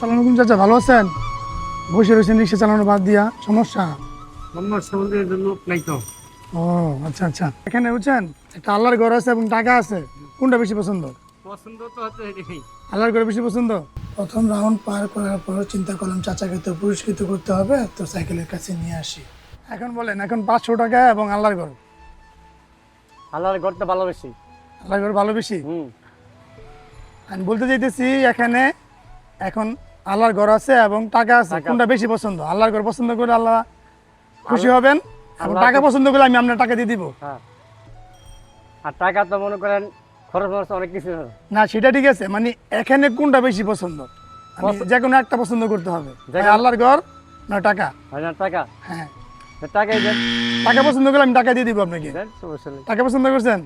আসসালামু আলাইকুম চাচা, ভালো আছেন? বসে রয়েছেন রিক্সা চালানো বাদ দিয়া, সমস্যা? ও আচ্ছা আচ্ছা, এখানে বুঝছেন একটা আল্লাহর ঘর আছে এবং টাকা আছে, কোনটা বেশি পছন্দ? আল্লাহর ঘর বেশি পছন্দ। প্রথম রাউন্ড পার করার পর চিন্তা করলাম চাচাকে তো পুরস্কৃত করতে হবে, তো সাইকেলের কাছে নিয়ে আসি। এখন বলেন, এখন 500 টাকা এবং আল্লাহর ঘর, আল্লাহর ঘরটা ভালো বেশি। আল্লাহর ঘর ভালো বেশি? আমি বলতে চাইতেছি এখানে এখন আল্লাহর ঘর আছে এবং টাকা আছে, কোনটা বেশি পছন্দ? আল্লাহর ঘর পছন্দ করে আল্লাহ খুশি হবেন, এবং টাকা পছন্দ করলে আমি আপনার টাকা দিয়ে দিব। হ্যাঁ, আর টাকা তো মনে করেন খরচ মরচ অনেক কিছু। না সেটা ঠিক আছে, মানে এখানে কোনটা বেশি পছন্দ? আমি যে কোনো একটা পছন্দ করতে হবে, আল্লাহর ঘর না টাকা? টাকা। হ্যাঁ, টাকাই দেন। টাকা পছন্দ করলে আমি টাকা দিয়ে দিব আপনাকে। টাকা পছন্দ করছেন,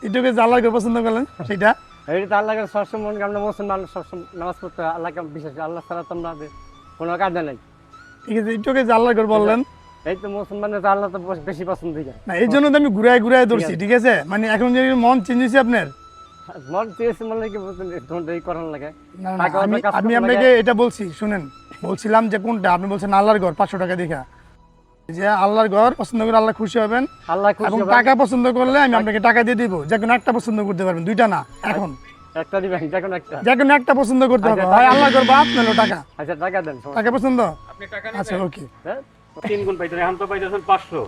এটুকু যে আল্লাহর ঘর পছন্দ করলেন সেটা। এই তো আল্লাহকে সবসময় আমরা মুসলমান সবসময় নামাজ পড়তে হয়, আল্লাহকে বিশ্বাস করি। আল্লাহ ছাড়া তো আমাদের কোনো কাজে নাই। ঠিক আছে, এটুকু যে আল্লাহর ঘর বললেন, এই তো মুসলমানের তো আল্লাহ তো বেশি পছন্দ করে। না এই জন্য তো আমি ঘুরাই ঘুরাই ধরছি, ঠিক আছে? মানে এখন যে মন চেঞ্জ হয়েছে আপনার। মন চেয়েছে মনে কি বলতে এই করার লাগে। না, না, আমি আপনাকে এটা বলছি, শুনেন, বলছিলাম যে কোনটা, আপনি বলছেন আল্লাহর ঘর 500 টাকা দেখা, যে আল্লাহর ঘর পছন্দ করে আল্লাহ খুশি হবেন, আল্লাহ খুশি এবং হবেন। টাকা পছন্দ করলে আমি আপনাকে টাকা দিয়ে দিব। যে কোনো একটা পছন্দ করতে পারবেন, দুইটা না। এখন একটা দিবেন, যে কোনো একটা। যে কোনো একটা পছন্দ করতে হবে, আচ্ছা, হয় আল্লাহর ঘর বা আপনারও টাকা। আচ্ছা টাকা দেন। টাকা পছন্দ? আপনি টাকা আচ্ছা নেবেন? ওকে। হ্যাঁ? 3 গুণ পাইতেন, এখন তো পাইতেছেন 500,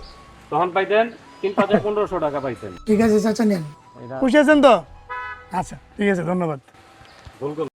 তখন পাইতেন 3 5 1500 টাকা পাইতেন। ঠিক আছে চাচা, নেন। খুশি আছেন তো? আচ্ছা ঠিক আছে, ধন্যবাদ। ভুল করলেন।